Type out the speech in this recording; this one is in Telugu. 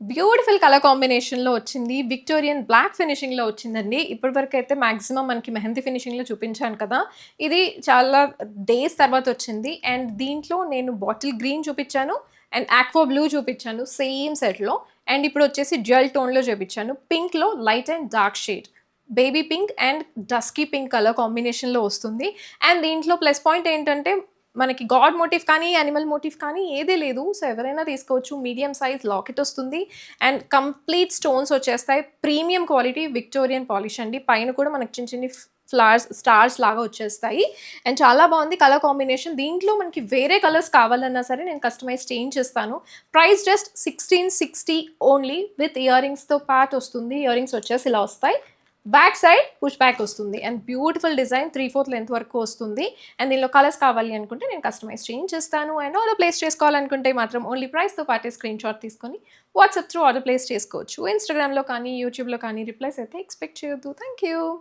బ్యూటిఫుల్ కలర్ కాంబినేషన్‌లో వచ్చింది. విక్టోరియన్ బ్లాక్ ఫినిషింగ్‌లో వచ్చిందండి. ఇప్పటివరకైతే మాక్సిమం మనకి మెహందీ ఫినిషింగ్‌లో చూపించాను కదా! ఇది చాలా డేస్ తర్వాత వచ్చింది. అండ్ దీంట్లో నేను బాటిల్ గ్రీన్ చూపించాను. అండ్ ఆక్వా బ్లూ చూపించాను సేమ్ సెట్‌లో. అండ్ ఇప్పుడొచ్చేసి డ్యూయల్ టోన్‌లో చూపించాను. పింక్‌లో light and dark shade. Baby pink and dusky pink colour కాంబినేషన్‌లో వస్తుంది. అండ్ దీంట్లో ప్లస్ పాయింట్ ఏంటంటే మనకి గాడ్ మోటిఫ్ కానీ, యానిమల్ మోటిఫ్ కానీ ఏదీ లేదు. సో, ఎవరైనా తీసుకోవచ్చు. మీడియం సైజ్ లాకెట్ వస్తుంది. అండ్ కంప్లీట్ స్టోన్స్ వచ్చేస్తాయి. ప్రీమియం క్వాలిటీ విక్టోరియన్ పాలిష్ అండి. పైన కూడా మనకి చిన్ని చిన్ని ఫ్లవర్స్, స్టార్స్ లాగా వచ్చేస్తాయి. అండ్ చాలా బావుంది కలర్ కాంబినేషన్. దీంట్లో మనకి వేరే కలర్స్ కావాలన్నా సరే నేను కస్టమైజ్ చేయించిస్తాను. Price just 1660 only with ear రింగ్స్‌తో పాటు వస్తుంది. ఇయర్ రింగ్స్ వచ్చేసి ఇలా వస్తాయి. బ్యాక్ సైడ్ పుష్ బ్యాక్ వస్తుంది. అండ్ బ్యూటిఫుల్ డిజైన్ 3/4 లెంత్ వరకు వస్తుంది. అండ్ దీనిలో కలర్స్ కావాలి అనుకుంటే నేను కస్టమైజ్ చేయించిస్తాను. అండ్ ఆర్డర్ ప్లేస్ చేసుకోవాలనుకుంటే మాత్రం ఓన్లీ ప్రైస్‌తో పాటే స్క్రీన్‌షాట్ తీసుకొని వాట్సాప్ త్రూ ఆర్డర్ ప్లేస్ చేసుకోవచ్చు. ఇన్‌స్టాగ్రామ్‌లో కానీ, యూట్యూబ్‌లో కానీ రిప్లైస్ అయితే ఎక్స్‌పెక్ట్ చేయొద్దు. Thank you.